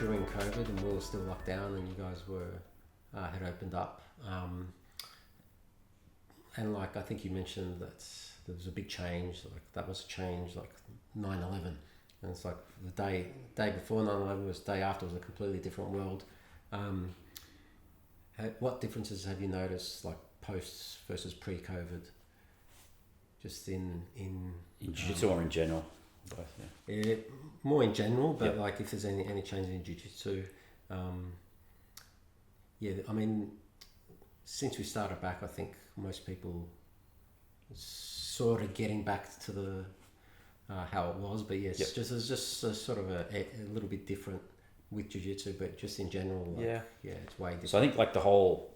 during COVID and we were still locked down, and you guys had opened up. And like I think you mentioned that there was a big change. Like that was a change, like 9/11, and it's like the day before 9/11 was the day after was a completely different world. What differences have you noticed, like post versus pre-COVID? Just in jiu-jitsu or in general? Both, yeah. Yeah, more in general, but like if there's any change in jiu-jitsu, I mean, since we started back, I think most people sort of getting back to the how it was, but yes, it's just a sort of a little bit different with jiu-jitsu, but just in general, like, it's way different. So I think like the whole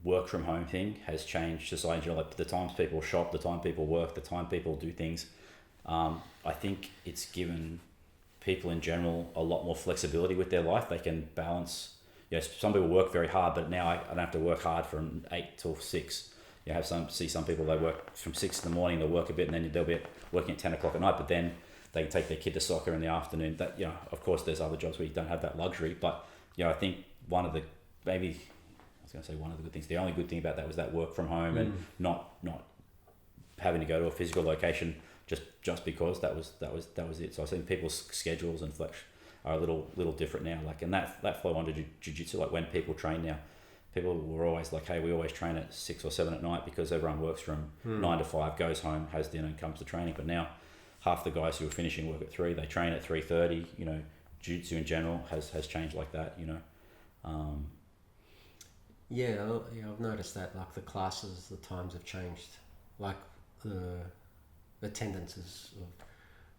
work from home thing has changed society. Like the times people shop, the time people work, the time people do things. I think it's given people in general a lot more flexibility with their life. They can balance. Yes, some people work very hard, but now I don't have to work hard from 8 till 6. You have some people, they work from 6 in the morning, they'll work a bit, and then they'll be working at 10 o'clock at night, but then they can take their kid to soccer in the afternoon. That, of course there's other jobs where you don't have that luxury, but I think one of the good things, the only good thing about that was that work from home and not having to go to a physical location just because that was it. So I think people's schedules and flex are a little different now. Like, and that flow onto jiu-jitsu. Like when people train now, people were always like, hey, we always train at 6 or 7 at night because everyone works from 9 to 5, goes home, has dinner, and comes to training. But now, half the guys who are finishing work at 3, they train at 3:30. Jiu-jitsu in general has changed like that. I've noticed that. Like the classes, the times have changed. Like the attendances,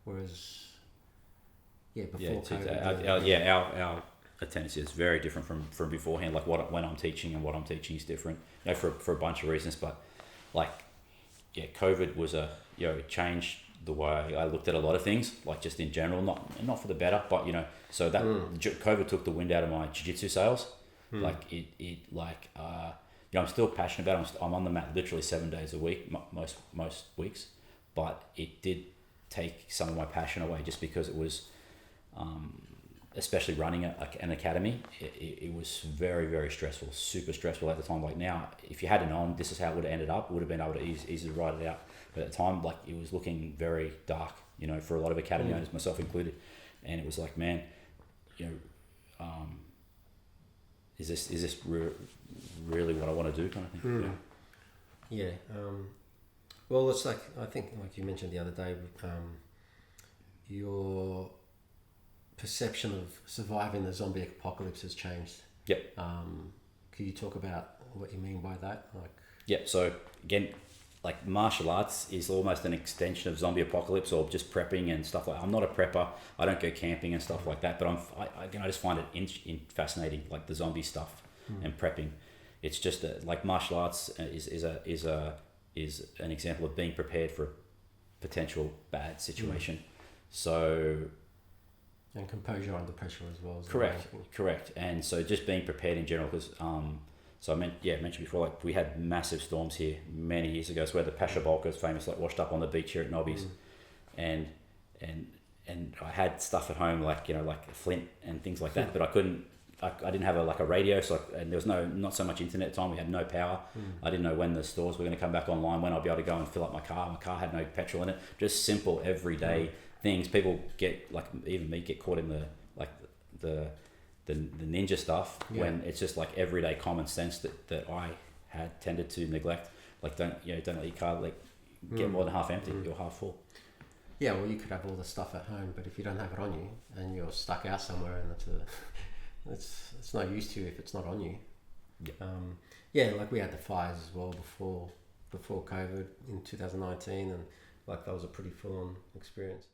whereas before COVID. Our attendance is very different from beforehand. Like when I'm teaching and what I'm teaching is different. For a bunch of reasons, but COVID was it changed the way I looked at a lot of things, like just in general, not for the better, but so that COVID took the wind out of my jiu-jitsu sales. Like I'm still passionate about it. I'm on the mat literally 7 days a week, most weeks, but it did take some of my passion away just because it was, especially running an academy, it was very, very stressful, super stressful at the time. Like now, if you hadn't known this is how it would have ended up, would have been able to easily write it out. But at the time, like it was looking very dark, for a lot of academy owners, myself included. And it was like, man, is this really what I want to do, kind of thing? Well, it's like, I think, like you mentioned the other day, your perception of surviving the zombie apocalypse has changed. Yep. Could you talk about what you mean by that? So again, like martial arts is almost an extension of zombie apocalypse or just prepping and stuff like that. I'm not a prepper. I don't go camping and stuff like that, but I just find it fascinating, like the zombie stuff and prepping. It's just like martial arts is an example of being prepared for a potential bad situation. So. And composure under pressure as well. Correct. And so just being prepared in general, because so I mentioned before, like we had massive storms here many years ago. It's where the Pasha Bulk is famous, like washed up on the beach here at Nobby's, and I had stuff at home like like flint and things like that, but I didn't have a radio, so and there was not so much internet at the time. We had no power. I didn't know when the stores were going to come back online, when I'd be able to go and fill up my car. My car had no petrol in it. Just simple everyday things. People get, like even me, get caught in the ninja stuff when it's just like everyday common sense that I had tended to neglect. Like don't let your car get more than half empty. You're half full. Yeah, well, you could have all the stuff at home, but if you don't have it on you and you're stuck out somewhere, and it's no use to you if it's not on you. Like we had the fires as well before COVID in 2019, and like that was a pretty full-on experience.